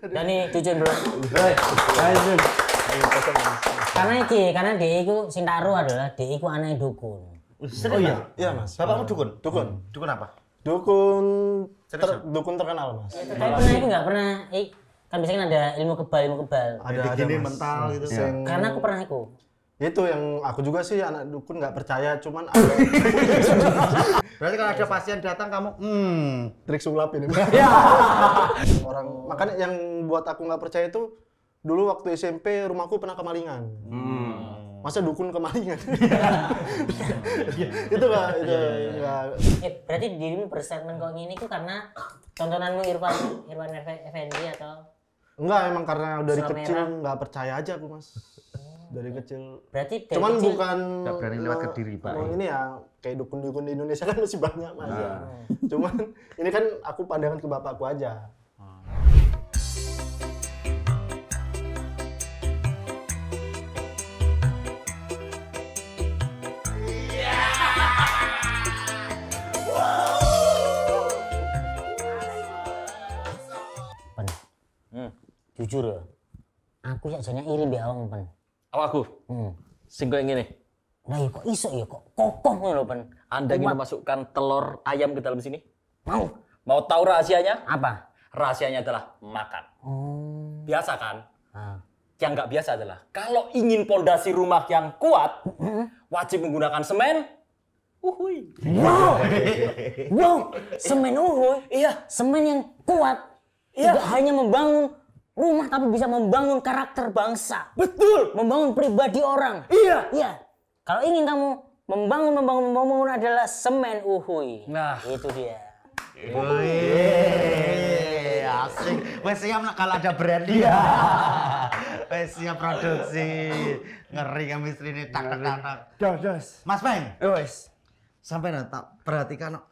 Dani jujur bro. Karena dia itu sing taruh adalah dia itu anak dukun. Oh iya? Iya mas. Bapakmu dukun? Dukun apa? Dukun terkenal mas. Tapi pernah itu nggak pernah, kan biasanya ada ilmu kebal. Ada gini mental gitu. Karena aku pernah itu. Itu yang aku juga sih anak dukun nggak percaya, cuman ada. Berarti kalau ada pasien datang kamu, Trik sulap ini. Orang makanya yang buat aku nggak percaya itu dulu waktu SMP rumahku pernah kemalingan. Masa dukun kemalingan? Itu nggak. Berarti dirimu berstatement kok gini tuh karena tontonanmu Irwan Effendi atau? Enggak, emang karena dari kecil nggak percaya aja aku mas. Dari kecil. Berarti cuman kecil, bukan nggak berani lewat ke diri pak. Ini ya kayak dukun-dukun di Indonesia kan masih banyak mas. Cuman ini kan aku pandangan ke bapakku aja. Jujur ya, aku sakjane iri mbek awakmu pen. Awakku. Sing koyo ngene. Nah ya kok iso ya kok kokoh ngono lho pen. Anda ingin memasukkan telur ayam ke dalam sini? Mau. Mau tahu rahasianya? Apa? Rahasianya adalah makan. Biasa kan? Yang nggak biasa adalah kalau ingin pondasi rumah yang kuat, wajib menggunakan semen. Uhuy. Wow, semen uhuy. Iya. Semen yang kuat. Iya. Tidak hanya membangun rumah tapi bisa membangun karakter bangsa. Betul. Membangun pribadi orang. Iya. Iya. Kalau ingin kamu membangun adalah semen uhuy. Nah, itu dia. Wih, asik. Wes siap kalau ada brand dia. Wes siap produksi. Ngeri chemistry ini tak. Dos. Mas Peng. Wes. Sampai tak perhatikan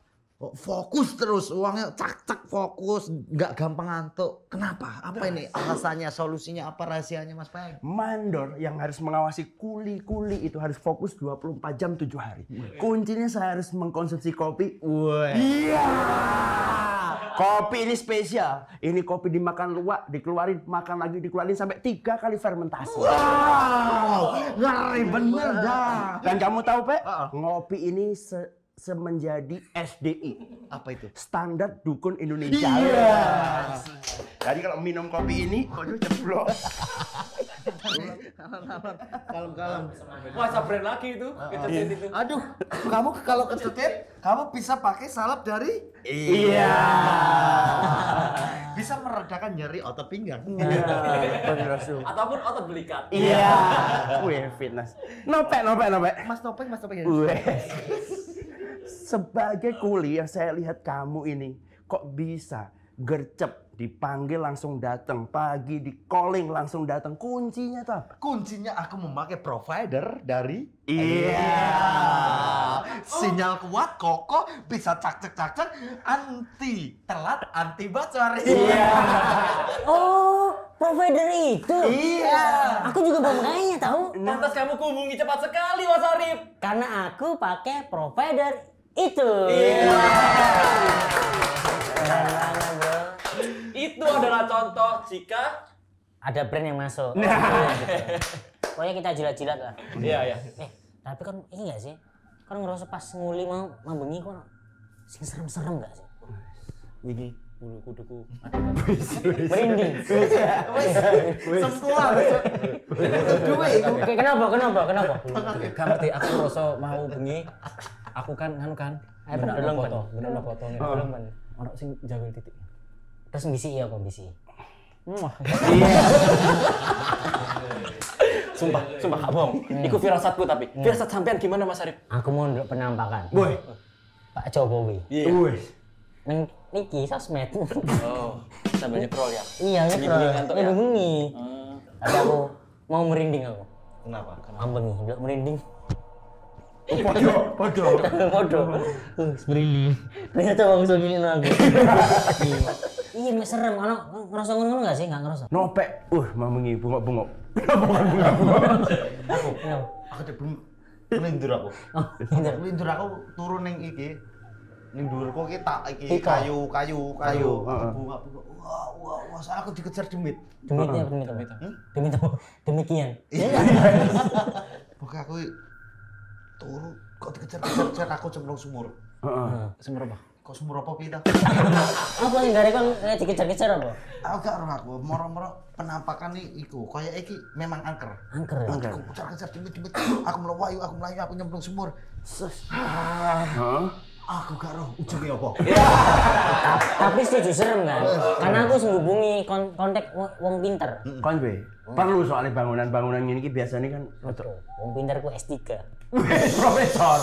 fokus terus, uangnya cak fokus, nggak gampang ngantuk. Kenapa? Apa ini alasannya, solusinya apa, rahasianya Mas Peng? Mandor yang harus mengawasi kuli-kuli itu harus fokus 24 jam 7 hari. Kuncinya saya harus mengkonsumsi kopi. Iya. Kopi ini spesial. Ini kopi dimakan luwak, dikeluarin, makan lagi, dikeluarin sampai 3 kali fermentasi. Wow, ngeri bener dah. Dan kamu tahu, Pe? Ngopi ini semenjadi SDI. Apa itu? Standar Dukun Indonesia. Iya. Jadi kalau minum kopi ini, kok jeblok. Kalem. Wah, brand lagi itu. Kecetit itu. Aduh, kamu kalau kecetit, kamu bisa pakai salep dari? Iya. Bisa meredakan nyeri otot pinggang. Ataupun otot belikat. Iya. Wih, fitness. Nopek. Mas Topeng. Wih. Sebagai kuli yang saya lihat kamu ini, kok bisa gercep, dipanggil langsung datang, pagi di calling langsung datang. Kuncinya tuh apa? Kuncinya aku memakai provider dari Iya. Sinyal kuat, kokoh, bisa cak anti telat, anti bocor. Iya. Oh, provider itu. Iya. Aku juga baru nanya tahu. Pantas kamu hubungi cepat sekali, Mas Arif. Karena aku pakai provider itu. Iya. Keren banget, bro. Itu adalah contoh jika Ada brand yang masuk. Pokoknya kita jilat-jilat lah. iya. Tapi kan ini nggak sih? Kan ngerasa pas nguli mau bengi kok sing serem-serem nggak sih? Wigi bulu kuduku. Merinding. Semua. Dua itu. Oke, kenapa? Gak ngerti, aku ngerasa mau bengi. Aku kan Belum foto ngene belum kan. Ono sing jawel titik. Terus bisi iya kok bisi. Sumpah gak bohong. Iku firasatku tapi. Firasat sampean gimana Mas Arif? Aku mau ndelok penampakan. Woi. Pak Jokowi. Iya. Niki sosmed. Oh, sambil nyekrol ya. Iya, nyekrol. Ya? Bengi. Tapi aku mau merinding aku. Kenapa? Bengi, ndelok merinding. Podo. Merinding. Ternyata bangsa gini aku. Iya, mek serem. Ono ngerasa ngono enggak sih? Enggak ngerasa. Nopek. Mamengi bungok-bungok. Aku udah melindur aku. Melindur aku turun yang iki. ning dhuwurku ki tak iki Pika. kayu. Bunga. Wah, saya aku dikejar demit. Demi apa? Demikian. Pokoknya aku turu kok dikejar aku cemplung sumur. Sumur apa? Kok sumur apa pindah? Apa sing gare kon dikejar-kejar apa? Aku gak roh aku, moro-moro penampakan iku kayak iki memang angker. Angker. Aku kejar-kejar demit. Aku melayu, aku nyemplung sumur. Aku gak roh ujungnya apa. Tapi setuju serem kan? Karena aku hubungi kontak wong pinter. Kon be. Perlu soalnya bangunan-bangunan ini ki biasanya kan Wong pinter ku S3. profesor.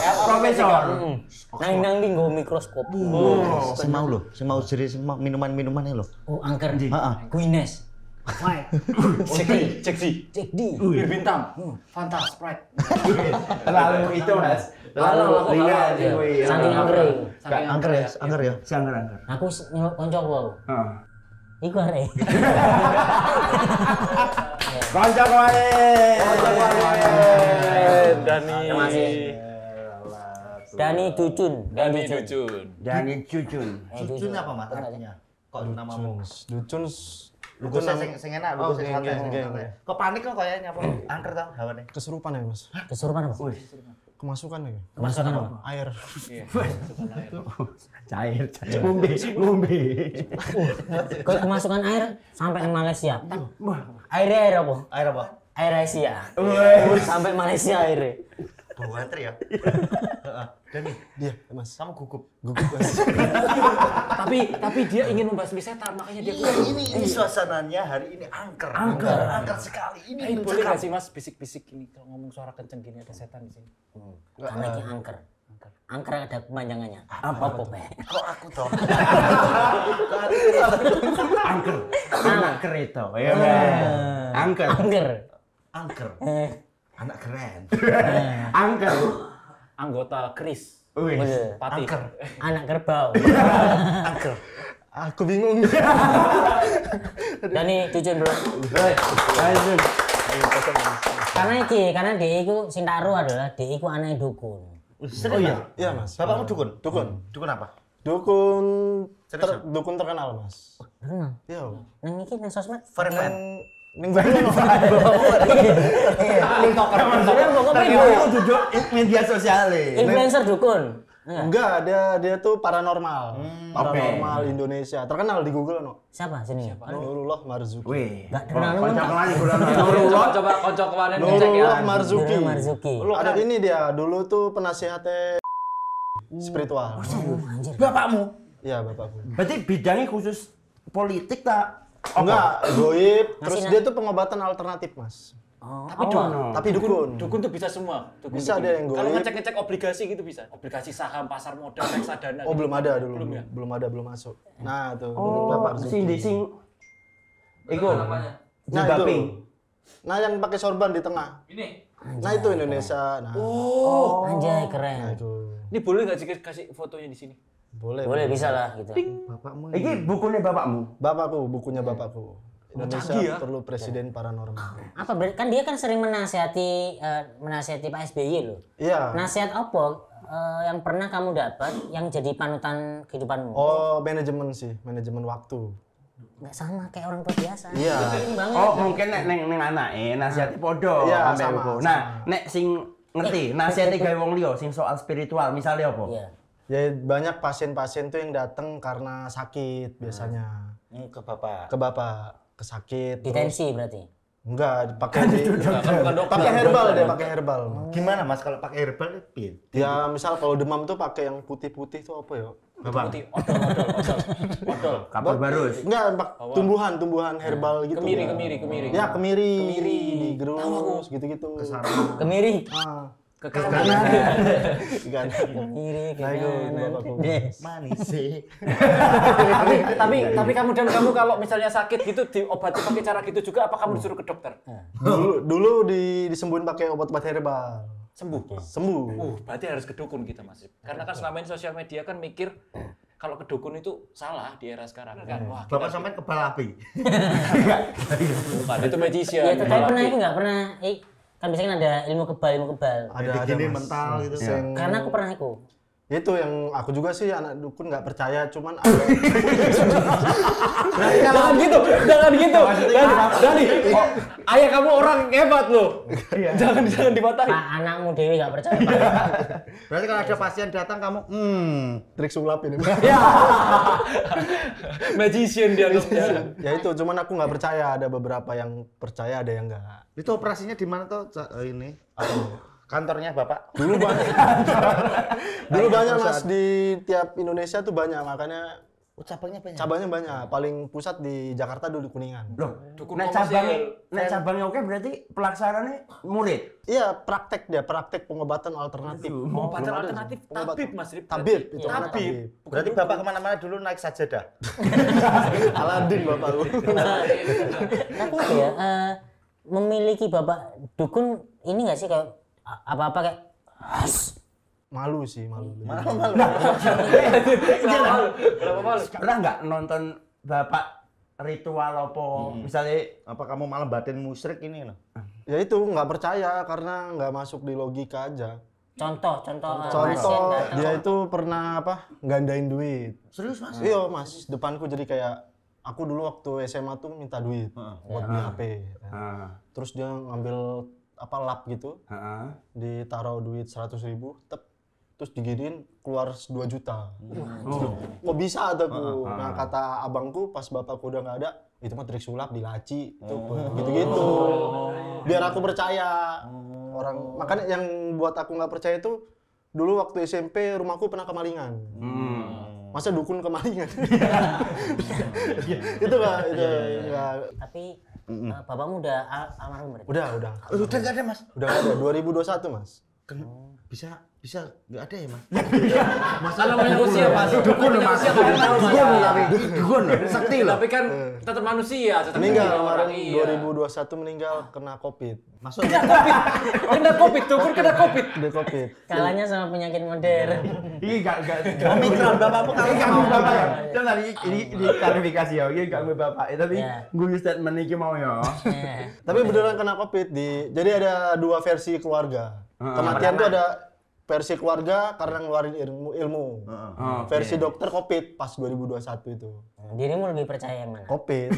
Nang nggo mikroskop. Sing mau jeri sing mau minuman-minumannya lho. Oh, angker. Heeh. Guinness. Cek di. Cek di. Bir bintang. Fanta Sprite. Terlalu itu Mas. Terlalu ringan kuwi. Saking angker. Angker ya. Angker. Aku nyeluk koncoku aku. Heeh. Iku arek. Kanca kowe. Dani. Terima kasih. Dani Ducun. Dani Cucun. Ducun apa mat artinya? Kok namamu? Ducun Lu kok sing enak, lu sing santai. enggak. Kok panik kok kayaknya apa? Angker tau hawane. Kesurupan ya, Mas. Kesurupan apa? Kemasukan ya. Kemasukan apa? Air. Cair. Ngombe. Kau kemasukan air sampai ke Malaysia. Air apa? Air apa? Air Asia. Sampai Malaysia airnya. Bau antri ya. Dani, Dia, Mas. kamu gugup. Tapi dia ingin membasmi setan, makanya dia Ini suasananya hari ini angker sekali. Ini boleh nggak sih Mas bisik-bisik ini kalau ngomong suara kenceng gini ada setan di sini? Karena ini angker. Angker ada kepanjangannya. Apa Pe? kok aku toh? Angker. Anak kereta. Ya. Angker. Angker. Anak keren. Angker. Anggota Kris. Wih. Patih. Anak kerbau. Angker. Aku bingung. Dani Ducun bro. Lanjut. Karena dia itu Sintaro adalah dia itu anak dukun. Oh iya. Iya, Mas. Bapakmu dukun? Dukun apa? Dukun Serius? dukun terkenal, Mas. Kenal. Iya. Nang iki nang sosmed. Friend. Ning banyak Maksudnya pokoknya Itu duduk media sosial. influencer dukun. Enggak, dia tuh paranormal. Paranormal Indonesia. Terkenal di Google no. Siapa sini? Nurullah Marzuki. Wih. Enggak kenal lu. Kocok lagi bulan. Coba kocok kemarin ngecek ya. Nurullah Marzuki. Nurullah Marzuki. Ada ini dia, dulu tuh penasihatnya spiritual. Anjir. Bapakmu. Iya, bapakku. Berarti bidangnya khusus politik tak? Enggak, goib. Terus Masih dia tuh pengobatan alternatif, Mas. Oh, Tapi dukun. Dukun tuh bisa semua. Dukun Bisa tuh ada yang Kalau goib. ngecek-ngecek obligasi gitu bisa. Obligasi saham, pasar modal, reksadana. Oh, gitu. belum ada dulu. Belum ya? Belum masuk. Nah, tuh. Oh, Bapak Marzuki. sing. Iku. Nah, Jibaping. itu. Nah, yang pakai sorban di tengah. Ini. Nah, itu Indonesia. Nah, Anjay nah keren. itu. Ini boleh nggak sih kasih fotonya di sini? Boleh. Boleh bisa lah gitu. Bapakmu. Iki bukunya bapakmu. Bapakku, bukunya bapakku. Indonesia canggih ya. perlu presiden paranormal. Apa kan dia kan sering menasihati Pak SBY loh. Iya. Nasihat apa yang pernah kamu dapat yang jadi panutan kehidupanmu? Oh, manajemen sih, manajemen waktu. Nggak sama kayak orang tua biasa. Iya. Sering banget. Oh, mungkin nek neng anake nasihati podo Iya, ambek sama, aku. sama. Nah, nek sing ngerti nasihati gawe wong liya sing soal spiritual misalnya apa? Iya. Ya banyak pasien-pasien tuh yang datang karena sakit biasanya. Ke bapak. Ke bapak, ke sakit. Detensi berarti. Enggak, pakai Bukan dokter. pakai herbal deh, pakai herbal. Gimana Mas kalau pakai herbal itu piye? Ya misal kalau demam tuh pakai yang putih-putih tuh apa ya? Bapak. Odol. Kapal barus. Enggak, tumbuhan herbal gitu. Kemiri. Ya, kemiri. Digerus gitu-gitu. Kemiri. Ah, Ke kanan. ikan. Kemiri ke Nah, itu kanan. bapakku. Des. Manis sih. tapi kamu kalau misalnya sakit gitu diobati pakai cara gitu juga apa kamu disuruh ke dokter? Dulu disembuhin pakai obat-obat herbal. Sembuh. Berarti harus ke dukun kita Mas. Karena kan selama ini sosial media kan mikir kalau ke dukun itu salah di era sekarang kan. Wah, Bapak sampean kebal api. bukan itu magician. Ya, tapi pernah itu nggak pernah. Kan biasanya kan ada ilmu kebal. Ada Gini Mas. mental gitu. Sing- Karena aku pernah itu. Itu yang aku juga sih anak dukun nggak percaya, cuman ada. Jangan gitu. Dani, ayah kamu orang hebat loh. Jangan dipatahin. Pak, anakmu Dewi nggak percaya Pak. Berarti kalau ada pasien datang kamu, Trik sulap ini. Ya. Magician dia anggapnya. Ya itu, cuman aku nggak percaya. Ada beberapa yang percaya, ada yang nggak. itu operasinya di mana tuh ini? Kantornya Bapak? Dulu banyak. Dulu banyak Mas, di tiap Indonesia tuh banyak, makanya Oh, cabangnya banyak. cabangnya banyak. Paling pusat di Jakarta dulu di Kuningan. Loh, Dukun nek cabangnya oke berarti pelaksananya murid. Iya, praktek pengobatan alternatif. Pengobatan Belum ada alternatif sih. Pengobatan- tabib, Mas Rip. Tabib itu. Tabib. Tabib. Berarti Bapak kemana-mana dulu naik sajadah. Aladin bapakku. Tapi apa ya, memiliki bapak dukun ini nggak sih kayak apa-apa kayak Malu sih, malu. Kenapa malu? Pernah nggak nonton Bapak ritual apa misalnya Apa kamu malah batin musyrik ini loh? Ya itu nggak percaya karena nggak masuk di logika aja. contoh pasien Contoh datang. dia itu pernah gandain duit. Serius Mas? Iya Mas, depanku jadi kayak aku dulu waktu SMA tuh minta duit buat beli HP. Terus dia ngambil lap gitu, ditaruh duit 100.000, terus diginiin keluar 2 juta. Kok bisa ataku? Nah kata abangku pas bapakku udah nggak ada, itu mah trik sulap dilaci, gitu-gitu. Biar aku percaya. Makanya yang buat aku nggak percaya itu dulu waktu SMP rumahku pernah kemalingan. Masa dukun kemalingan? Itu nggak. Tapi bapakmu udah almarhum berarti. Udah. Udah nggak ada Mas? Udah nggak ada. 2021 Mas. Bisa nggak ada ya Mas? Masalah manusia, Mas. Dukun manusia kan tahu, Mas. dukun sakti loh. Tapi kan tetap manusia, tetap Meninggal orang. kemarin 2021 meninggal kena Covid. Maksudnya Kena Covid, dukun kena Covid. Udah Covid. Kalahnya sama penyakit modern. Ini enggak Omikron bapakmu kalau Ini ganggu bapak ya. Coba ini klarifikasi ya. Ini ganggu bapak. Tapi Ya. gue statement ini mau ya. Tapi beneran kena Covid jadi ada 2 versi keluarga. Kematian tuh ada versi keluarga karena ngeluarin ilmu. Versi dokter Covid pas 2021 itu. Dirimu lebih percaya yang mana? Covid.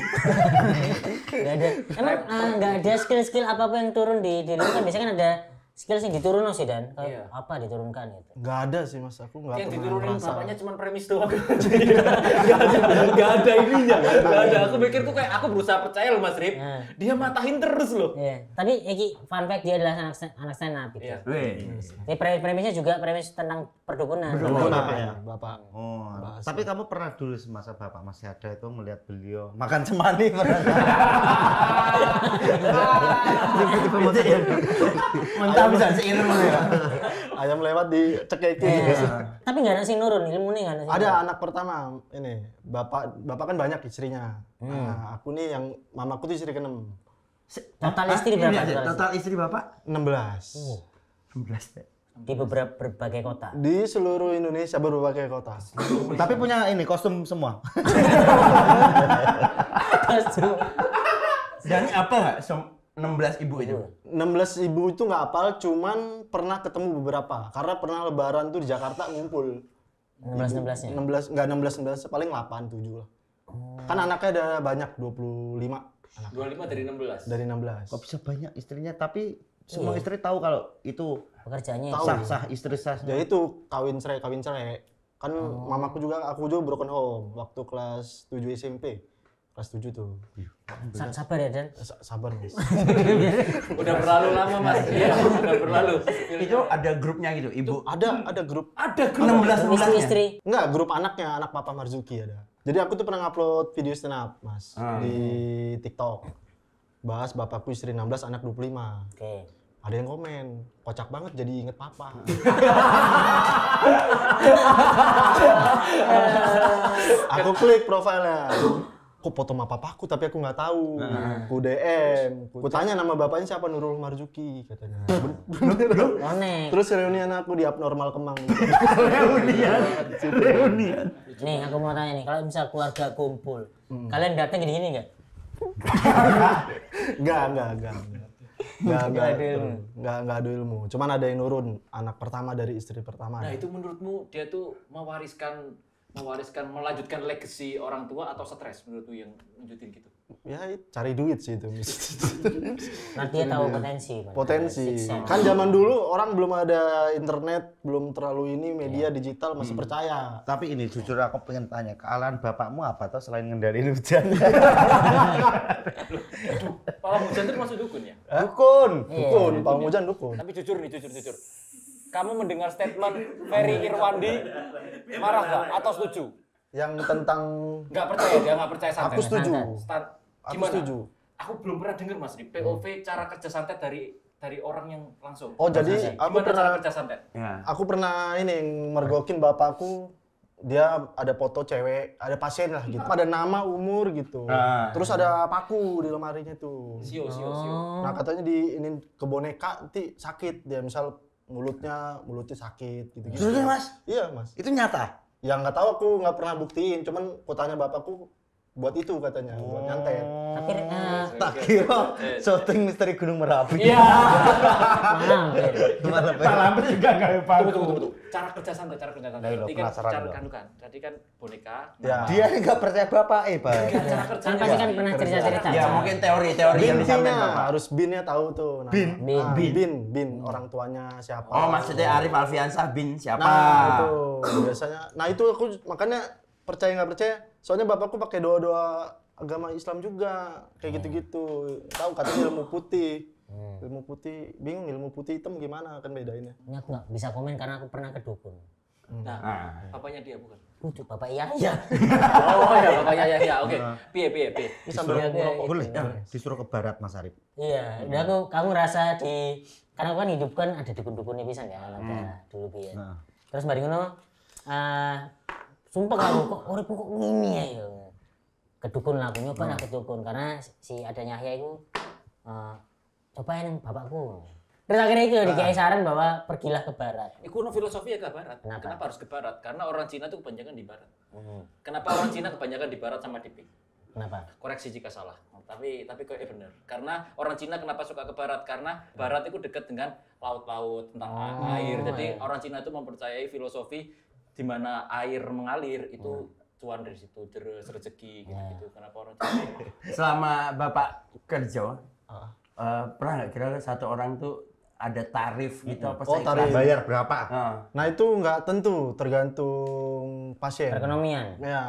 Nggak ada. Emang nggak ada skill apa yang turun di diri kan biasanya kan ada skill yang diturun sih Dan. Kayak apa diturunkan gitu. Nggak ada sih Mas, aku nggak Yang pernah diturunin merasa. bapaknya cuma premis doang. Gak ada ininya. Gak ada. Aku mikirku kayak aku berusaha percaya loh Mas Rip. Dia matahin terus loh. Iya. Tapi Eki fun fact dia adalah anak stand up gitu. Iya. Ini premisnya juga premis tentang perdukunan. Bapak. Oh, tapi kamu pernah dulu semasa Bapak masih ada itu melihat beliau makan cemani pernah? Mentah bisa seilmu ya. Ayam lewat dicekekin. Tapi nggak ada sih nurun ilmu nih nggak ada. Ada anak pertama ini, bapak kan banyak istrinya. Nah, aku nih yang mamaku tuh istri ke-6. Total istri berapa? Total istri bapak? 16. 16 ya. Di berbagai kota. Di seluruh Indonesia berbagai kota. Tapi punya ini kostum semua. Dan apa nggak 16 ibu itu? 16 ibu itu nggak hafal, cuman pernah ketemu beberapa. Karena pernah lebaran tuh di Jakarta ngumpul. 16-16-nya? 16, nggak 16, paling 8, 7 lah. Kan anaknya ada banyak, 25 anak. 25 dari 16. Dari 16. Kok bisa banyak istrinya tapi semua istri tahu kalau itu Pekerjaannya Tahu. sah istri sah. Ya itu kawin cerai. Kan mamaku juga, aku juga broken home waktu kelas 7 SMP. Kelas 7 tuh. Sabar ya Dan. Sabar Mas. Udah berlalu lama Mas. Iya, udah berlalu. Itu ada grupnya gitu, ibu. Ada grup. Ada grup. 16 Istri. Enggak, grup anaknya, anak Papa Marzuki ada. Jadi aku tuh pernah ngupload video stand up, Mas, di TikTok. Bahas bapakku istri 16, anak 25. Oke. Ada yang komen, kocak banget jadi inget Papa. Aku klik profilnya. Kok foto sama papaku tapi aku nggak tahu. Ku DM, ku tanya nama bapaknya siapa, Nurul Marzuki katanya. Konek. Terus reunian aku di Abnormal Kemang. Reunian. Nih aku mau tanya nih, kalau misal keluarga kumpul, kalian datang gini-gini nggak? Enggak. Nggak ada ilmu. Cuman ada yang nurun, anak pertama dari istri pertama. Nah, itu menurutmu dia tuh melanjutkan legacy orang tua atau stres menurutmu yang lanjutin gitu? Ya cari duit sih itu. Nanti dia tahu potensi. Bang. Potensi. Siksa. Kan zaman dulu orang belum ada internet, belum terlalu ini media digital masih percaya. Tapi ini jujur aku pengen tanya, kealahan bapakmu apa tuh selain ngendaliin hujan? Pawang hujan itu masuk dukun ya? Dukun, Pawang Hujan dukun. Tapi jujur nih, jujur. Kamu mendengar statement Ferry Irwandi marah nggak atau setuju? Yang tentang Nggak percaya, dia nggak percaya santet. aku setuju. Aku Gimana? setuju. Aku belum pernah dengar Mas di POV cara kerja santet dari orang yang langsung. Oh, jadi aku Gimana cara pernah kerja santet? Ya. aku pernah ini mergokin bapakku. Dia ada foto cewek, ada pasien lah gitu. Ada nama, umur gitu. Terus ada paku di lemarinya tuh. Sio. Nah, katanya di ini ke boneka nanti sakit dia, misal mulutnya sakit gitu. Serius, Mas? Iya, Mas. Itu nyata? Ya nggak tahu, aku nggak pernah buktiin, cuman kotanya bapakku buat itu katanya, buat nyantet. Tapi Tak kira syuting misteri Gunung Merapi. Iya. Lambat juga nggak paham. Tunggu. Cara kerja santet. Ayo, Tadi kan penasaran cara dong. kandukan. Tadi kan boneka. Ya. Dia nggak percaya bapak, Pak. Cara kerjanya. kan pasti kan pernah cerita-cerita. Ya mungkin teori-teori yang disampaikan Binnya, Bapak. harus binnya tahu tuh. Nah, bin, orang tuanya siapa. Oh, maksudnya Arif Alfiansah bin siapa? Nah, itu biasanya. Nah, itu aku makanya percaya nggak percaya. Soalnya bapakku pakai doa-doa agama Islam juga, kayak gitu-gitu. Tahu katanya ilmu putih. Ilmu putih, bingung ilmu putih hitam gimana kan bedainnya. Ini aku nggak bisa komen karena aku pernah ke dukun. Nah, bapaknya dia bukan. Kudu bapak iya. Oh ya, bapaknya ya. Oke. Piye. Ini sambil ngerokok. Boleh, disuruh ke barat, Mas Arif. Iya, udah kamu ngerasa di karena aku kan hidup kan ada dukun-dukunnya bisa ya, ada dulu biar. Terus mari ngono sumpah aku kok uripku kok ngini ya yo. Kedukun lah aku nyoba lah kedukun karena si adanya Yahya itu cobain bapakku. Terus akhirnya itu dikasih saran bahwa pergilah ke barat. Iku no filosofi ya ke barat. Kenapa? Kenapa harus ke barat? Karena orang Cina tuh kebanyakan di barat. Kenapa orang Cina kebanyakan di barat sama di pik? Kenapa? Koreksi jika salah. Tapi kok benar. Karena orang Cina kenapa suka ke barat? Karena barat itu dekat dengan laut-laut, tentang air. Jadi orang Cina itu mempercayai filosofi di mana air mengalir itu cuan dari situ, terus rezeki gitu. Kenapa orang Cina? Selama Bapak kerja, pernah nggak kira satu orang tuh ada tarif gitu apa Oh, sih? tarif. Bayar berapa? Nah, itu nggak tentu, tergantung pasien. Perekonomian. Ya,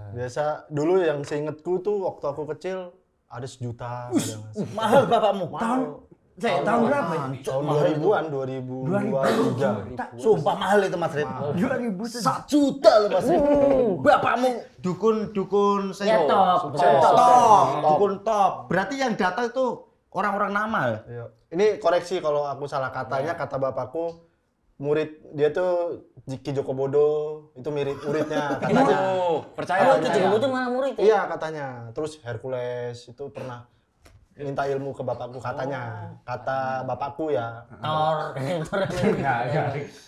biasa dulu yang seingetku tuh waktu aku kecil ada 1 juta. Mahal bapakmu? Tahun berapa? Tahun 2000-an, 2002, 2003. Sumpah mahal itu, Mas Rip. 2000 1 juta loh, Mas Rip. Bapakmu dukun Ya top. dukun top. Berarti yang datang itu orang-orang nama ya? Iya. Ini koreksi kalau aku salah katanya, kata bapakku murid dia tuh Ki Joko Bodo, itu mirip muridnya katanya. Percaya. Oh, itu juga butuh malah murid ya. Iya katanya. Terus Hercules itu pernah minta ilmu ke bapakku katanya. Kata bapakku ya. Thor.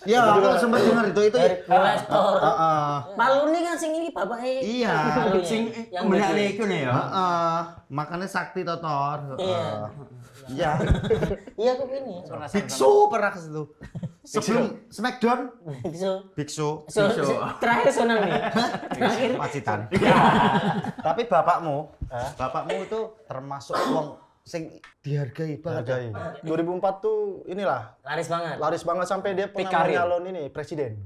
Iya, aku sempat dengar itu. Hercules, Thor. Heeh. Paluni kan sing ini bapaknya. Iya. Sing yang menane iku nih ya. Heeh. Makanya sakti totor. Iya. Iya. Iya aku ini. Biksu pernah ke situ. Sebelum Smackdown, Biksu. Biksu. Terakhir Sunan nih. Terakhir. Pacitan. Tapi bapakmu itu termasuk uang sing dihargai banget. Hargai. 2004 tuh inilah Laris banget. sampai dia pernah Pikarin. nyalon ini presiden.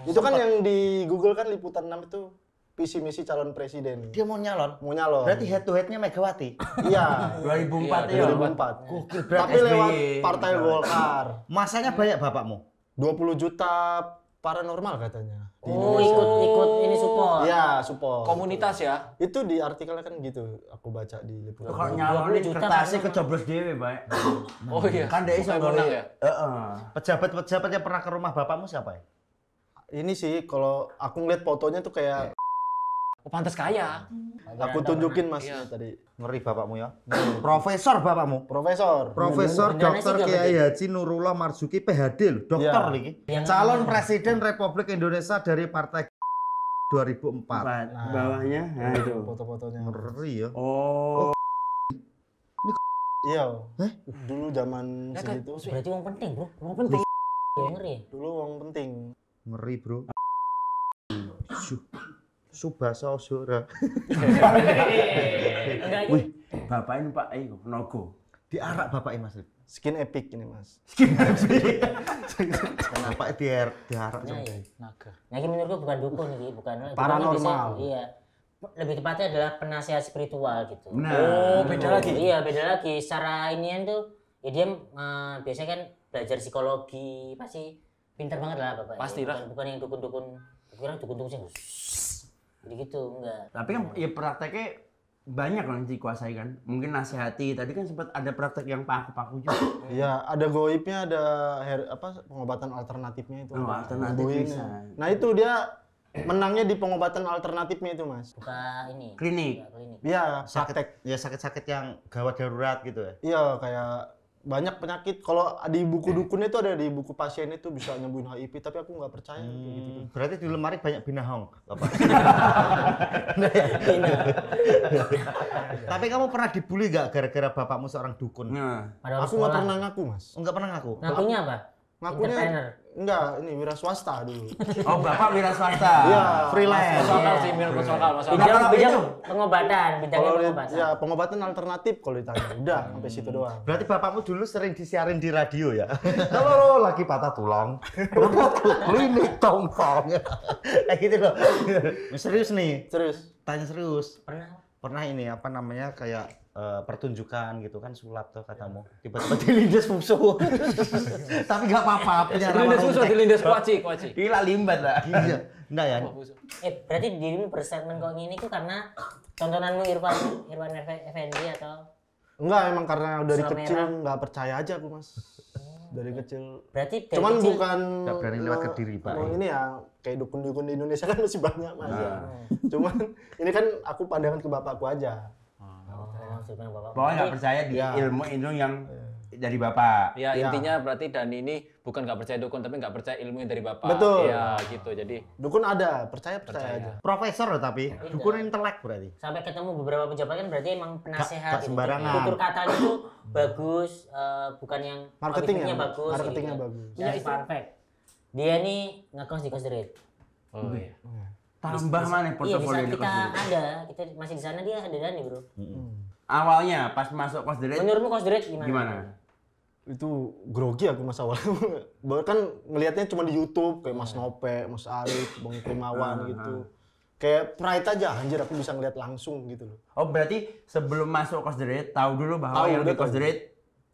Itu kan yang di Google kan liputan 6 itu visi misi calon presiden. Dia mau nyalon. Mau nyalon. Berarti head to headnya Megawati. Iya. 2004 ya. 2004. Gokil, Tapi berarti lewat SBY. Partai Golkar. masanya banyak bapakmu. 20 juta paranormal katanya. Oh, ikut ini support. Iya, support. Komunitas ya. Itu di artikelnya kan gitu, aku baca di liputan. Kalau nyalonin 20 juta kertasnya kan? kecoblos dhewe, Pak. Oh iya. Kan dia iso Bukan menang nggawe. ya. Heeh. Pejabat-pejabat yang pernah ke rumah bapakmu siapa ya? Ini sih kalau aku ngeliat fotonya tuh kayak Oh, pantas kaya. aku tunjukin Mas Iya. tadi. Ngeri bapakmu ya. Profesor bapakmu. Profesor. Profesor Beneran Dr. sih, Kiai Haji Nurullah Marzuki PhD loh, dokter Iya. lagi. Yang Calon Presiden Republik Indonesia dari Partai 2004. Bawahnya, nah itu. Foto-fotonya. Ngeri ya. Oh. Iya. Dulu zaman segitu. Berarti uang penting, Bro. Uang penting. Ya, ngeri. Dulu uang penting. Ngeri, Bro. Subasa Osora. Enggak Wih, bapak ini Pak Ayo Nogo. Diarak bapaknya Mas. Skin epic ini, Mas. Kenapa diarak Nah, iya. Naga. Nah, ini menurutku bukan dukun ini, bukan. Paranormal. Biasanya, iya. Lebih tepatnya adalah penasihat spiritual gitu. Nah, Oh, beda lagi. Iya, beda lagi. Secara inian tuh, ya dia biasanya kan belajar psikologi, pasti pintar banget lah Bapak. Pastilah. Bukan yang dukun-dukun. Kira dukun-dukun sih. Jadi gitu, enggak. Tapi kan ya prakteknya banyak loh yang dikuasai kan. Mungkin nasihati. Tadi kan sempat ada praktek yang paku-paku juga. Iya, ada goibnya, ada pengobatan alternatifnya itu. Oh, alternatif Nyembuhin. bisa. Nah, itu dia menangnya di pengobatan alternatifnya itu, Mas. Buka ini. Klinik. Buka klinik. Iya, praktek. Ya sakit-sakit yang gawat darurat gitu ya. Iya, kayak banyak penyakit. Kalau di buku dukunnya itu ada, di buku pasien itu bisa nyembuhin HIV, tapi aku nggak percaya kayak gitu. Berarti di lemari banyak binahong, Bapak. Tapi kamu pernah dibully gak gara-gara bapakmu seorang dukun? Nah, Padahal Aku nggak pernah ngaku, Mas. Enggak pernah ngaku. Ngakunya apa? Ngakunya Entrepreneur. enggak, ini wira swasta dulu. oh bapak wira swasta. Iya, freelance. Masuk akal sih, minum masuk akal, masuk akal. Bidang, kalau bidang itu? pengobatan, bidangnya Kalau pengobatan. ya pengobatan alternatif kalau ditanya. Udah, sampai situ doang. Berarti bapakmu dulu sering disiarin di radio ya? Kalau lagi patah tulang, klinik tongkong. Kayak gitu loh. Serius nih, Serius. tanya serius. Pernah? Pernah ini apa namanya kayak pertunjukan gitu kan sulap tuh katamu. Tiba-tiba dilindas musuh. Tapi nggak apa-apa, punya Dilindas rawa musuh, kontak. dilindas kuaci. Gila limbat lah. Iya, enggak ya? Berarti dirimu berstatement kok gini tuh karena tontonanmu Irwan Effendi atau Enggak, emang karena dari Sulam kecil merah. nggak percaya aja aku, Mas. Dari kecil. berarti dari Cuman kecil, bukan Nggak berani lewat ke diri, Pak. Ini ya kayak dukun-dukun di Indonesia kan masih banyak, Mas. Cuman ini kan aku pandangan ke bapakku aja. maksudnya bapak. Pokoknya nggak percaya di Ya. ilmu yang dari bapak. Ya, Ya. intinya berarti Dani ini bukan nggak percaya dukun, tapi nggak percaya ilmu dari bapak. Betul. Ya, gitu. Jadi Dukun ada, percaya aja. Profesor loh tapi dukun intelek berarti. Sampai ketemu beberapa pejabat kan berarti emang penasehat. Nggak sembarangan. Tutur katanya tuh bagus, bukan yang Marketingnya komitmennya bagus. marketingnya gitu. bagus. Ya, fun fact. Dia nih ngekos di Kos Deret. oh iya. Tambah mana Iya, di portofolio saat di kita Kos Deret? ada, kita masih di sana dia ada Dani, Bro. Awalnya pas masuk Kos Deret Menurutmu Kos Deret gimana? gimana? Itu grogi aku mas awalnya. Bahkan ngelihatnya cuma di YouTube kayak Mas Nope, Mas Arif, Bang Primawan gitu. Kayak pride aja, anjir aku bisa ngeliat langsung gitu loh. Oh berarti sebelum masuk Kos Deret tahu dulu bahwa Tahu, yang di udah Kos tahu. Deret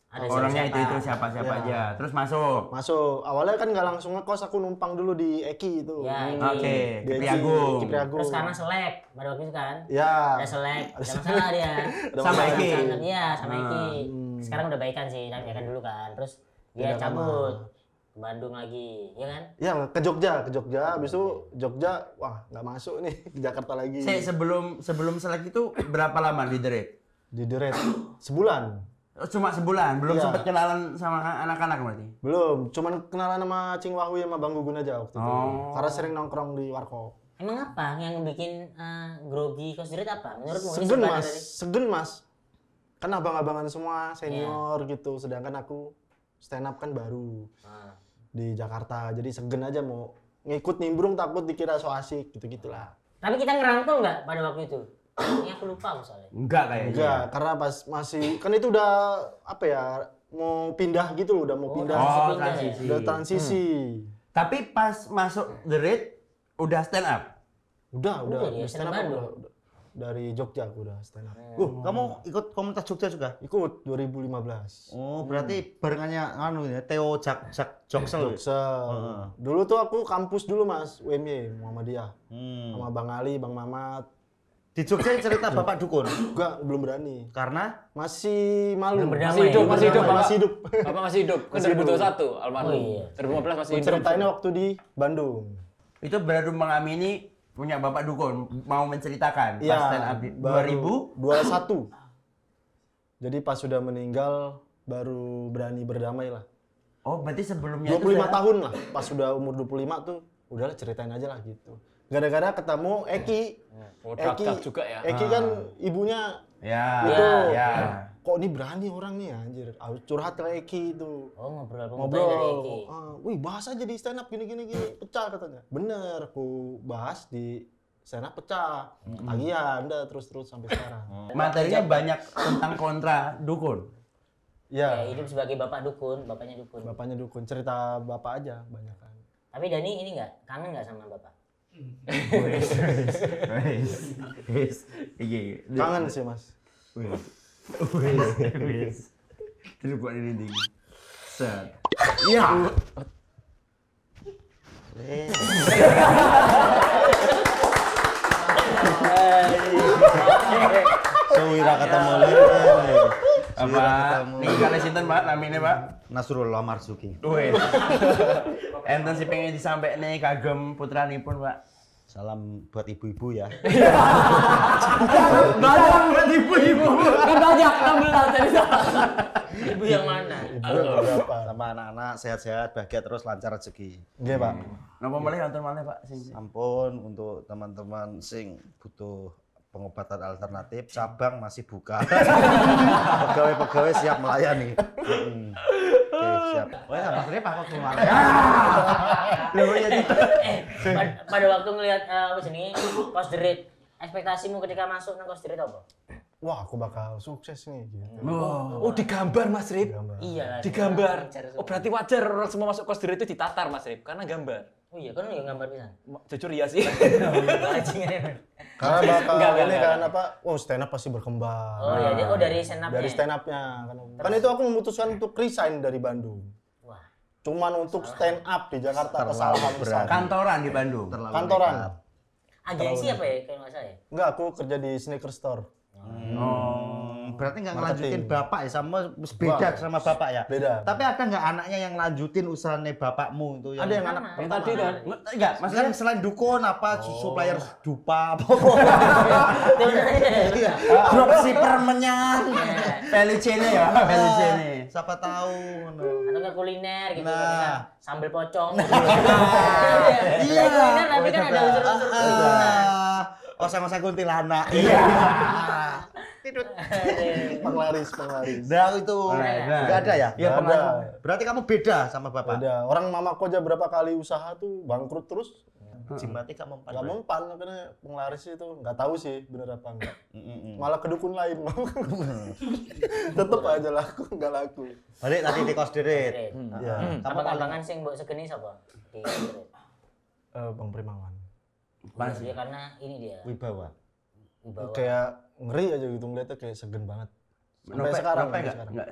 Ada orangnya siapa-siapa. itu siapa-siapa Ya. aja. Terus masuk. Masuk, awalnya kan nggak langsung ngekos, aku numpang dulu di Eki itu. Ya, Eki. Oke, Di Kipri Eki, Agung. Kipri Agung. Terus karena selek pada waktu itu kan. Ya. Ada selek, ada masalah dia. Ada Sama masalah. Eki. Iya, sama Eki. Sekarang udah baikan sih, tapi kan dulu kan. Terus dia Beda cabut ke Bandung lagi, ya kan? Ya ke Jogja. Habis itu Jogja, wah nggak masuk nih ke Jakarta lagi. Sebelum selek itu berapa lama di Deret? Di Deret sebulan. Oh, cuma sebulan, belum Iya. sempat kenalan sama anak-anak berarti. Belum, cuman kenalan sama Cing Wahwi sama Bang Gugun aja waktu itu. Oh. Karena sering nongkrong di warkop. Emang apa yang bikin grogi Kos Deret apa? Menurutmu ini Segen sebenarnya mas, dari- segen mas. Kan abang-abangan semua Iya. senior gitu, sedangkan aku stand up kan baru Ah. di Jakarta. Jadi segen aja mau ngikut nimbrung takut dikira so asik gitu-gitulah. Tapi kita ngerangkul nggak pada waktu itu? Ini aku lupa misalnya. Enggak kayaknya. Enggak, karena pas masih kan itu udah apa ya mau pindah gitu, udah mau pindah, Oh, Pindah ya? transisi. udah transisi. Tapi pas masuk Deret udah stand up. Udah dia stand up stand up udah. Dari Jogja aku udah stand up. Kamu ikut komunitas Jogja juga? Ikut 2015. Oh, berarti barengannya anu ya, Theo Joksel. Joksel. Dulu tuh aku kampus dulu mas, UMY Muhammadiyah. Hmm. Sama Bang Ali, Bang Mamat. Di Jogja cerita Bapak dukun Enggak, belum berani. karena Masih malu. Belum berdamai. Masih hidup, Belum masih hidup, berdamai. Bapak. Masih hidup. Bapak masih hidup. Kan Masih hidup. 2021 almarhum. Oh, iya. 2015 masih hidup. Ceritainnya waktu di Bandung. Itu baru mengamini punya bapak dukun mau menceritakan pas Iya, stand up di baru 2000. 21. Jadi pas sudah meninggal baru berani berdamai lah. Oh, berarti sebelumnya 25 tahun lah. Pas sudah umur 25 tuh udahlah ceritain aja lah gitu. Gara-gara ketemu Eki. Oh, dak-dak juga ya. Eki kan ibunya Ya, itu ya. kok ini berani orang nih anjir. Curhat ke Eki itu. Oh, ngobrol Ngobrol. dari Eki. Wih, bahas aja di stand up gini, pecah katanya. Bener, aku bahas di stand up pecah. Ketagihan, udah terus sampai sekarang. Materinya banyak tentang kontra dukun. Ya, Ya, hidup sebagai bapak dukun, bapaknya dukun. bapaknya dukun, cerita bapak aja banyak kan. Tapi Dani ini enggak kangen enggak sama bapak? Iya. Kangen sih mas. Terus buat ini tinggi. Set. Iya. Sewira ketemu Apa? Nih kali sinten Pak namine Pak? Nasrullah Marzuki. Wes. Enten sih pengen disampaikan nih kagem putranipun Pak. Salam buat ibu-ibu ya. Salam buat ibu-ibu. Kan banyak 16 tadi. Ibu yang mana? Berapa? Sama anak-anak sehat-sehat, bahagia terus, lancar rezeki. Oke pak. Napa boleh nonton malih Pak sing. Ampun untuk teman-teman sing butuh pengobatan alternatif, cabang masih buka. Pegawai-pegawai siap melayani. Oke, siap. Oh ya, Mas Rip aku kemana? Loh ya Pada waktu ngelihat apa jenenge Cost the Rate, ekspektasimu ketika masuk nang Cost the Rate apa? Wah aku bakal sukses nih gitu. Oh, digambar Mas Rip. Iya. Digambar. Oh, berarti wajar orang semua masuk kos diri itu ditatar Mas Rip karena gambar. Oh iya, kan ya gambar pisan. Jujur iya sih. Karena bakal Enggak, ini kan apa? Oh stand up pasti berkembang. Oh iya, dia dari stand up. Dari stand up-nya. Kan itu aku memutuskan untuk resign dari Bandung. Wah. Cuman untuk stand up di Jakarta kesalahan besar. Kantoran di Bandung. Terlalu Kantoran. nekat. Agensi apa ya kalau nggak salah ya? Enggak, aku kerja di sneaker store. Berarti nggak Marketing. ngelanjutin bapak ya, sama beda sama bapak ya? Beda. Tapi ada nggak anaknya yang lanjutin usahanya bapakmu itu? Ada yang anak Sama. pertama. Tadi kan. Enggak, Mas maksudnya kan selain dukun apa supplier dupa apa? Iya. Dropshipper menyan. value chain-nya ya, value chain-nya. Siapa tahu. Atau nggak kuliner gitu Nah. kan, sambal pocong. Iya. Kuliner tapi kan ada unsur-unsur kuliner. Oseng-oseng kuntilanak. Iya. Penglaris. Nah itu nggak ada ya? Iya, Nggak ada. Berarti kamu beda sama bapak. Ada. Orang mamaku aja berapa kali usaha tuh bangkrut terus. Jimbati kamu Gak mempan, karena penglaris itu nggak tahu sih bener apa enggak. Malah ke dukun lain. Tetep aja laku, nggak laku. Balik tadi di Cost the Rate. Ya. Abang-abangan sing mbok segeni sapa? Di Cost the Rate. Bang Primawan. Dia karena ini dia. Wibawa. Wibawa. Kayak ngeri aja gitu ngeliatnya kayak segen banget. Sampai sekarang. Nope sampai sekarang. enggak.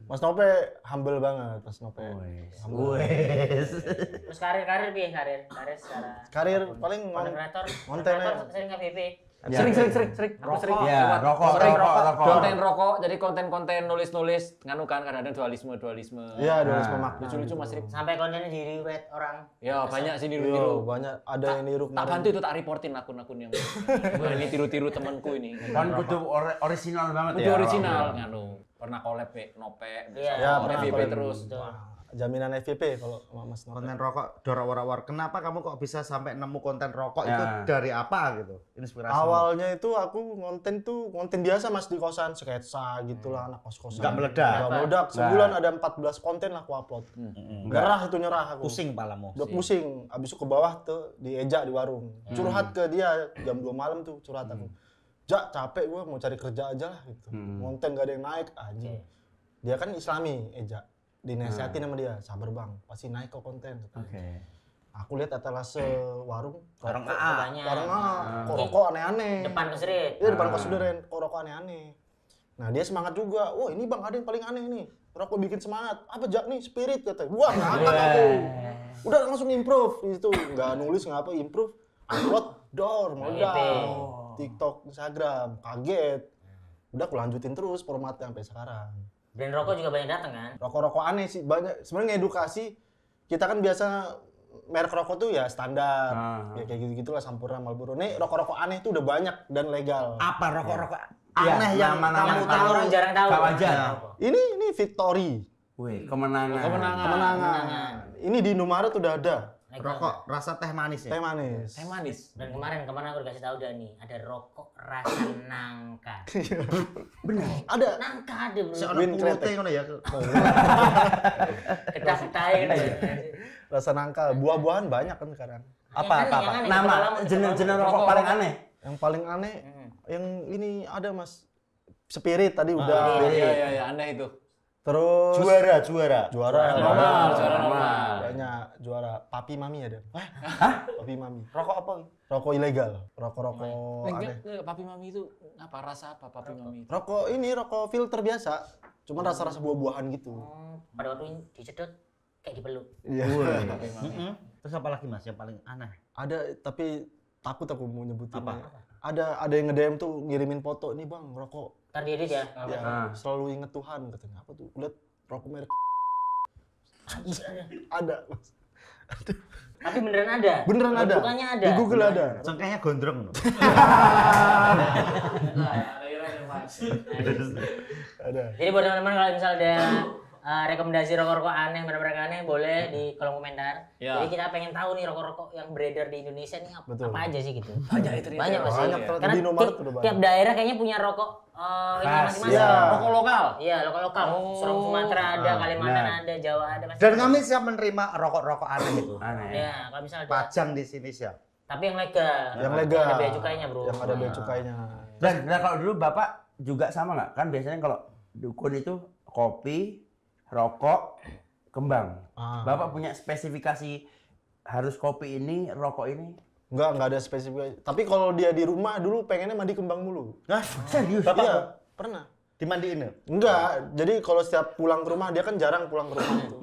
Mas Nope humble banget, Mas Nope. Humble. Terus karir piye karir? Karir secara Karir paling konten kreator. konten Kreator sering FVP. Sering. Aku sering. Ya, rokok. Konten rokok, jadi konten-konten nulis-nulis nganu kan kadang-kadang dualisme. Iya, dualisme makna. Lucu-lucu Mas Rip. Sampai kontennya di retweet orang. Ya, banyak sih Yo, niru-niru. banyak ada yang niru Tak kemarin. bantu itu tak reportin akun-akun yang wah ini tiru-tiru temanku ini. Kan kudu original banget Kudu ya. original nganu. Pernah collab Nope. Iya, Ya, Nope pernah FVP collab. terus. Jaminan FVP kalau sama Mas Nope. Konten rokok war. Kenapa kamu kok bisa sampai nemu konten rokok itu Ya. dari apa gitu? Inspirasi. Awalnya itu aku konten biasa Mas di kosan, sketsa gitulah anak kos-kosan. Nggak meledak. Nggak meledak. Sebulan ada 14 konten aku upload. Nyerah itu nyerah aku. Pusing palamu. Udah pusing. Abis itu ke bawah tuh dieja di warung. Curhat ke dia jam 2 malam tuh curhat aku. Jak capek gua mau cari kerja aja lah gitu. Konten gak ada yang naik anjing. Dia kan Islami Eja. Dinasihatin sama dia, sabar bang, pasti naik kok konten. Oke. Aku lihat etalase warung, Orang Kok AA. banyak. warung kok rokok aneh-aneh. Depan Cost the Rate. Iya depan kos Sudaran, kok rokok aneh-aneh. Nah dia semangat juga, wah ini bang ada yang paling aneh nih. Rokok bikin semangat, apa Jak nih spirit katanya. Wah ngakak aku. Udah langsung improve, itu nggak nulis nggak apa improve. Upload, door, modal. TikTok, Instagram, kaget. Udah aku lanjutin terus formatnya sampai sekarang. Brand rokok juga banyak datang kan? Rokok-rokok aneh sih banyak. Sebenarnya ngedukasi, kita kan biasa merek rokok tuh ya standar, ya kayak gitu-gitulah Sampurna, Marlboro. Nih rokok-rokok aneh tuh udah banyak dan legal. Apa rokok-rokok Iya, aneh yang nama-nama kamu Yang tahu? orang jarang tahu. Gak wajar. Ini Victory, Wih, kemenangan. kemenangan. Ini di Indomaret udah ada. Rokok rasa teh manis ya? Teh manis. Teh manis. Dan kemarin aku dikasih tahu Dani, ada rokok rasa nangka. Ada. Nangka ada bro. Si ono Win pulute kretek. ngono ya. Kedah-kedah gitu. Rasa nangka. Buah-buahan banyak kan sekarang. Apa? Yang aneh, Nama yang jenis rokok paling aneh. Yang paling aneh, yang ini ada Mas. Spirit tadi udah. Iya, aneh itu. Terus Juara. Normal. banyak juara. Papi Mami ada. Papi Mami. Rokok apa? Rokok ilegal. Rokok aneh. Enggak, papi mami itu apa rasa apa papi mami itu? Rokok ini rokok filter biasa. Cuman rasa-rasa buah-buahan gitu. Pada waktu disedot kayak dipeluk. Iya. Terus apa lagi Mas yang paling aneh? Ada tapi takut aku mau nyebutin. Apa? Ada yang nge-DM tuh ngirimin foto, nih Bang, rokok. Ntar diedit ya. Ya, selalu inget Tuhan katanya. Apa tuh? Lihat rokok merek. Ada. Mas. Tapi beneran ada. Beneran ada. Bukannya ada. Di Google ada. Cengkehnya gondrong. Ada. Jadi buat teman-teman kalau misalnya ada rekomendasi rokok-rokok aneh, merek aneh, boleh di kolom komentar. Ya. Jadi kita pengen tahu nih rokok-rokok yang beredar di Indonesia nih apa aja sih gitu. Banyak itu. Banyak masih. Banyak, ternyata Karena di Indomaret udah banyak. tiap daerah kayaknya punya rokok ini masing-masing. Iya. Rokok lokal. Iya, lokal-lokal. Sumatera ada, Kalimantan ada, Jawa ada. Masih Dan ada. kami siap menerima rokok-rokok aneh itu. Aneh. Ya, kalau misalnya ada. Pajang di sini siap. Tapi yang legal. Yang legal. Ada bea cukainya, Bro. Yang ada bea cukainya. Dan kalau dulu Bapak juga sama nggak? Kan biasanya kalau dukun itu kopi, rokok, kembang. Bapak punya spesifikasi harus kopi ini, rokok ini? Enggak ada spesifik. Tapi kalau dia di rumah dulu pengennya mandi kembang mulu. Hah? Serius? Bapak Iya, pernah. dimandiin ya? Enggak, jadi kalau setiap pulang ke rumah, dia kan jarang pulang ke rumah itu.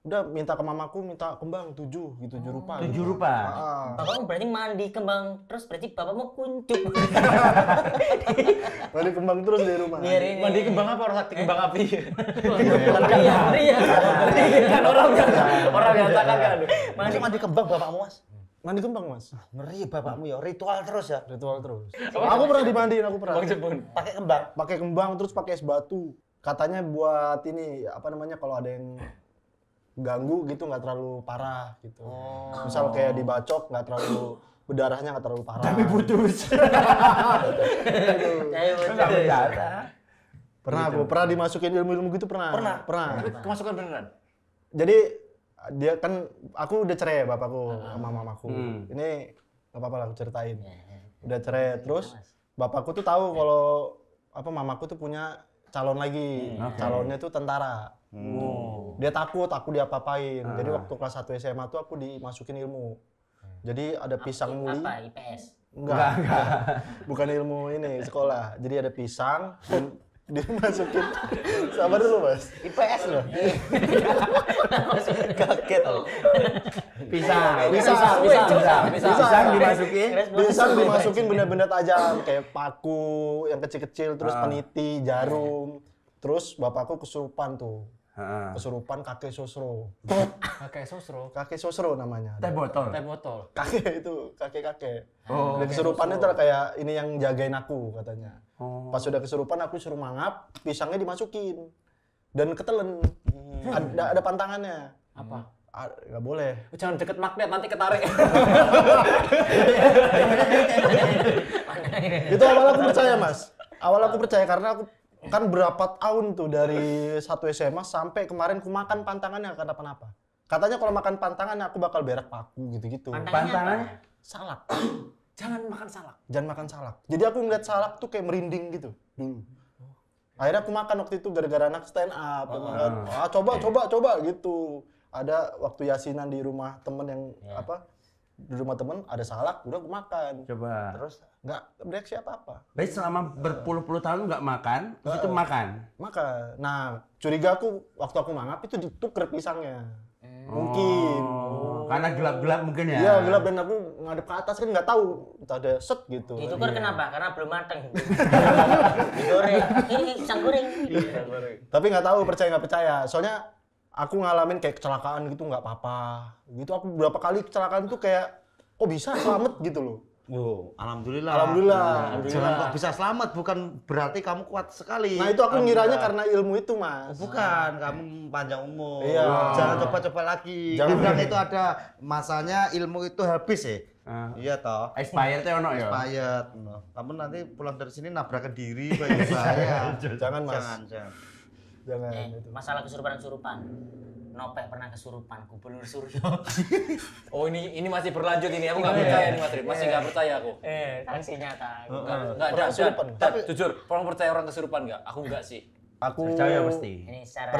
Udah minta ke mamaku, minta kembang 7 gitu, 7 rupa. 7 rupa. Bapakmu berarti mandi kembang terus berarti bapakmu kuncup. Mandi kembang terus di rumah. Mandi kembang apa? Orang sakti kembang api. Iya. Kan orang biasa kan. Mandi kembang bapakmu Mas? Mandi kembang, Mas. Ngeri bapakmu ya, ritual terus ya? Ritual terus. Aku pernah dimandiin, aku pernah. Bang Jepun. Pakai kembang? Pakai kembang terus pakai es batu. Katanya buat ini, apa namanya, kalau ada yang ganggu gitu nggak terlalu parah gitu. Misal kayak dibacok nggak terlalu berdarahnya nggak terlalu parah. Tapi putus. Pernah aku pernah dimasukin ilmu-ilmu gitu pernah. Kemasukan beneran. Jadi dia kan aku udah cerai bapakku sama mamaku. Ini nggak apa-apa lah aku ceritain. Udah cerai terus bapakku tuh tahu kalau apa mamaku tuh punya calon lagi. Calonnya tuh tentara. Dia takut aku diapa-apain. Jadi waktu kelas 1 SMA tuh aku dimasukin ilmu. Jadi ada pisang muli. Apa? IPS? Enggak. Bukan ilmu ini sekolah. Jadi ada pisang dan dimasukin. Sabar dulu, Mas. IPS loh. Kaget. Pisang dimasukin. Pisang dimasukin benda-benda tajam kayak paku yang kecil-kecil, terus peniti, jarum. Terus bapakku kesurupan tuh. Kesurupan kakek sosro. Kakek sosro namanya. Teh botol. Kakek itu, kakek-kakek. Udah kesurupan itu kayak ini yang jagain aku katanya. Pas udah kesurupan aku suruh mangap, pisangnya dimasukin. Dan ketelen. Ada pantangannya. Apa? Nggak boleh. Jangan deket magnet nanti ketarik. Itu awal aku percaya, Mas. Awal aku percaya karena aku kan berapa tahun tuh dari 1 SMA sampai kemarin aku makan pantangannya nggak kenapa-napa. Katanya kalau makan pantangan aku bakal berak paku gitu-gitu. Pantangannya? Salak. Jangan makan salak. Jangan makan salak. Jadi aku ngeliat salak tuh kayak merinding gitu dulu. Akhirnya aku makan waktu itu gara-gara anak stand up. Coba gitu. Ada waktu yasinan di rumah temen yang di rumah temen ada salak, udah aku makan. Coba. Terus nggak bereaksi apa-apa. Berarti selama berpuluh-puluh tahun nggak makan, terus itu makan. Makan. Nah, curiga aku waktu aku mangap itu dituker pisangnya. Mungkin. Karena gelap-gelap mungkin ya. Iya, gelap dan aku ngadep ke atas kan nggak tahu. Entah ada set gitu. Ditukar kenapa? Karena belum mateng. Digoreng. Ini pisang goreng. Tapi nggak tahu percaya nggak percaya. Soalnya aku ngalamin kayak kecelakaan gitu nggak apa-apa. Gitu aku berapa kali kecelakaan tuh kayak kok bisa selamat gitu loh. Wow, alhamdulillah. Alhamdulillah. Jangan kok bisa selamat, bukan berarti kamu kuat sekali. Nah itu aku ngiranya karena ilmu itu mas. Bukan, kamu panjang umur. Iya. Jangan coba-coba lagi. Jangan itu ada masanya ilmu itu habis ya. Iya toh. Expired teh ono ya. Expired. Kamu nanti pulang dari sini nabrakan diri bagi saya. Jangan mas. Jangan. Masalah kesurupan-kesurupan. Nopek pernah kesurupan, Gubernur Suryo. Oh ini masih berlanjut ini, aku nggak percaya nih Mas Rip, masih nggak percaya aku. Sanksi nyata. Nggak ada. Tapi jujur, orang percaya orang kesurupan nggak? Aku nggak sih. Aku Percaya pasti. Ini secara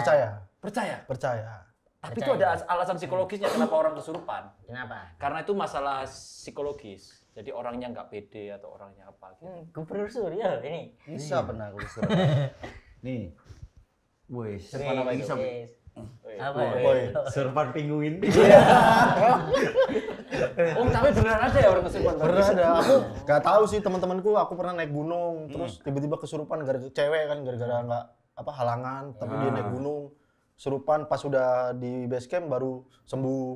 percaya. Tapi itu ada alasan psikologisnya kenapa orang kesurupan. Kenapa? Karena itu masalah psikologis. Jadi orangnya nggak pede atau orangnya apa gitu. Gubernur Suryo ini. Bisa pernah aku kesurupan. Nih. Wes. Surpan apa itu? Apa ya? Surpan pinguin. Oh tapi beneran ada ya orang kesurupan? Pernah ada. Aku nggak tahu sih teman-temanku. Aku pernah naik gunung, terus tiba-tiba kesurupan gara-gara cewek kan, gara-gara nggak apa halangan, tapi dia naik gunung, kesurupan pas sudah di base camp baru sembuh.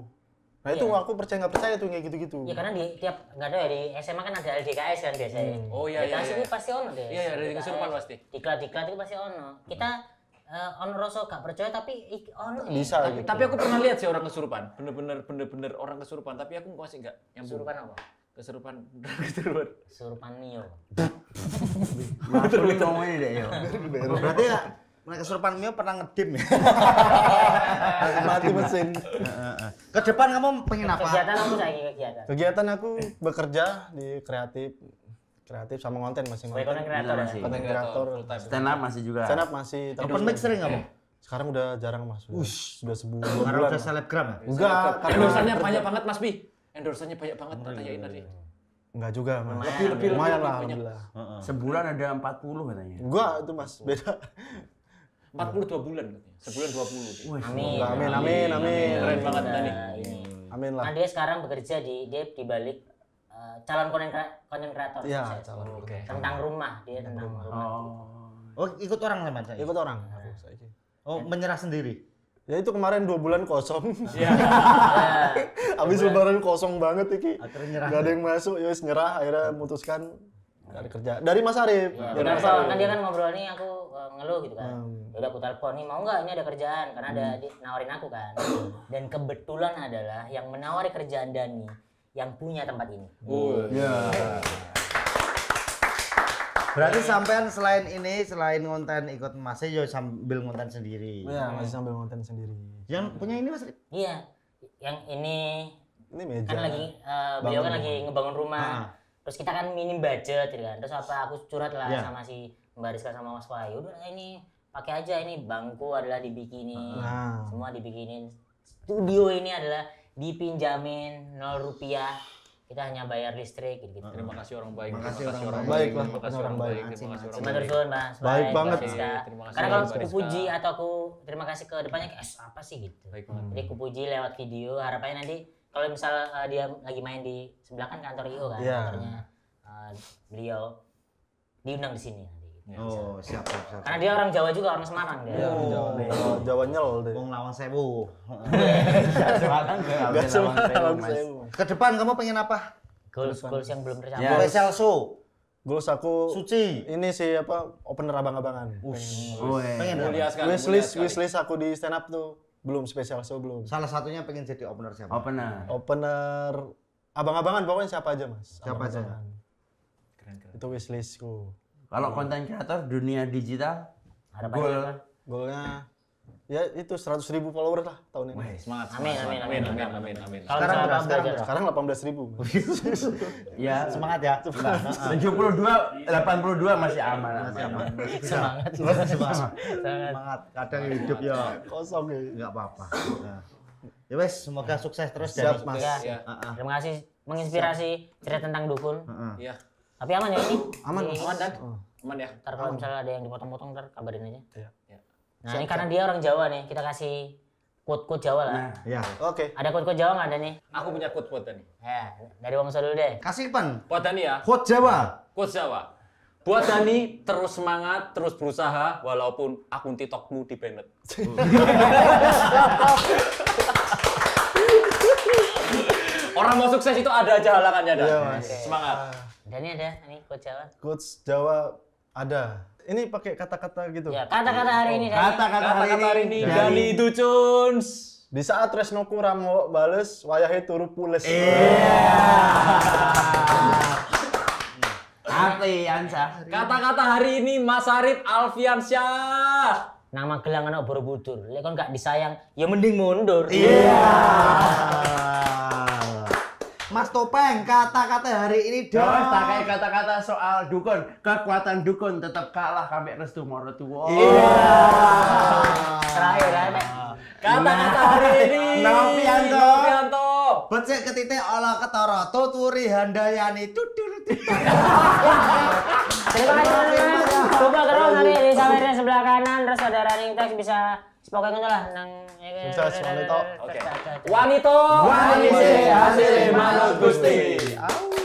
Nah itu aku percaya nggak percaya tuh kayak gitu-gitu. Ya karena di tiap nggak ada ya di SMA kan ada LDKS kan biasanya. Oh iya iya. LDKS itu pasti ono deh. Iya dari kesurupan pasti. Diklat-diklat itu pasti ono. Kita ono rasa gak percaya tapi ono. Bisa gitu. Tapi aku pernah lihat sih orang kesurupan. Bener-bener orang kesurupan. Tapi aku masih nggak nyambung. Kesurupan apa? Kesurupan. Kesurupan Neo. Terus ngomongin deh yo. Berarti ya kesurupan Mio pernah ngedim ya? Mati mesin. Ke depan kamu pengen apa? Kegiatan aku saya kegiatan. Kegiatan aku bekerja di kreatif sama konten masih Sebagai konten kreator ya. konten kreator. Stand up masih juga. Stand up masih. Tapi Open mic sering kamu? sekarang udah jarang mas. Sudah sebulan. Karena 2 udah bulan. selebgram ya? Enggak, karena Endorsannya banyak banget Mas Bi. Endorsannya banyak banget tak tanyain tadi. enggak juga mas. Lebih Lumayan lah banyak. alhamdulillah. Sebulan ada 40 katanya. Enggak itu mas beda. 42 bulan katanya. Sebulan 20. Amin. Amin. Keren banget tadi. Ini. Amin lah. Nah dia sekarang bekerja di balik calon konten kreator. Iya, sukses. calon. Oke. Tentang rumah dia tentang rumah. Oh ikut orang teman saya? Ikut orang. aku saiki. Oh menyerah sendiri? Ya itu kemarin 2 bulan kosong. Iya. Habis lebaran kosong banget iki. Akhirnya nyerah. Gak ada yang masuk, ya wis nyerah akhirnya memutuskan gak ada kerja. Dari Mas Arif. Ya, Dari benar Mas Pak. Arif. Kan dia kan ngobrol nih aku ngeluh gitu kan. Ya udah aku telepon nih mau nggak ini ada kerjaan karena ada nawarin aku kan. Dan kebetulan adalah yang menawari kerjaan Dani yang punya tempat ini. Berarti sampean selain ini, selain konten ikut masih yo sambil konten sendiri. Iya, masih sambil konten sendiri. Yang punya ini Mas? Iya. Yang ini Ini meja. kan lagi beliau kan lagi ngebangun rumah. Terus kita kan minim budget gitu kan. Terus apa aku curhat lah sama si Mbak Rizka sama Mas Wahyu. Udah ini pakai aja ini bangku adalah dibikinin. Semua dibikinin. Studio ini adalah dipinjamin 0 rupiah. Kita hanya bayar listrik gitu. Terima kasih orang baik. Terima kasih kasih orang baik. Terima kasih orang baik. Terima Terima kasih orang Terima baik. kasih Mas. Baik banget. Mbak Rizka. Terima kasih, Karena kalau Mbak aku Rizka. puji atau aku terima kasih ke depannya kayak apa sih gitu. Baik banget. Jadi aku puji lewat video. Harapannya nanti kalau misal dia lagi main di sebelah kan kantor IO kan, Iya. kantornya beliau diundang di sini nanti. Oh siap. Karena dia orang Jawa juga, orang Semarang dia. Iya, Jawa. Jawa nyel deh. Wong Lawang Sewu. Gak semua Ke depan kamu pengen apa? Goals yang belum tercapai. Ya. Special show. Goals aku Suci. ini sih apa opener abang-abangan. Pengen Mulia apa? sekali. mulia sekali. Wishlist aku di stand up tuh belum spesial show belum. Salah satunya pengen jadi opener siapa? Opener. Opener abang-abangan pokoknya siapa aja mas. Siapa aja? Abang-abangan. Itu wishlistku. Kalau konten kreator dunia digital, Harapannya goal apa? Goalnya ya itu 100.000 follower lah tahun ini. Semangat. Amin. Kalau Sekarang misalnya berapa? apa belajar? Sekarang 18.000. ya Semangat ya. 82 masih aman. Semangat. Kadang hidup ya Kosong ya. nggak apa-apa. Nah. Ya wes, semoga sukses terus Siap, Dani. Mas. Ya. Terima kasih menginspirasi cerita tentang dukun. Iya. Tapi aman ya ini? Aman, Di- Aman dan? Aman ya. Ntar kalau misalnya ada yang dipotong-potong ntar kabarin aja. Iya. Nah ini karena dia orang Jawa nih, kita kasih quote-quote Jawa lah. Ya. Oke. Ada quote-quote Jawa nggak ada nih? Aku punya quote buat Dani. Ya, dari Wong dulu deh. Kasih pan. Buat Dani ya. Quote Jawa. Quote Jawa. Buat Dani terus semangat, terus berusaha walaupun akun TikTokmu di-banned. Orang mau sukses itu ada aja halangannya dah. Iya, Mas. Semangat. Dan ini ada, ini quote Jawa. Quotes Jawa ada. Ini pakai kata-kata gitu. Ya, kata-kata hari ini. Dani. Kata-kata Kata-kata hari ini dari- Dani itu Cuns. Di saat tresnoku ramo bales, wayahe turu pules. Apa Ansa? Kata-kata hari ini Mas Arif Alfiansyah. Nama gelang anak Borobudur. Lek kon gak disayang, ya mending mundur. Mas Topeng, kata-kata hari ini Terus dong. tak kayak kata-kata soal dukun, kekuatan dukun tetap kalah kambek restu morotua. Terakhir ada. Kata-kata hari ini Novianto. Novianto. Becik ketitik olah ketara, tuturi handayani tutur. Terima kasih teman-teman. Coba terus nanti di saweran sebelah kanan terus ada running text bisa pokoknya ngono lah nang Sukses, wanita. Oke. Wanito. Wanise hasil manut Gusti. Au.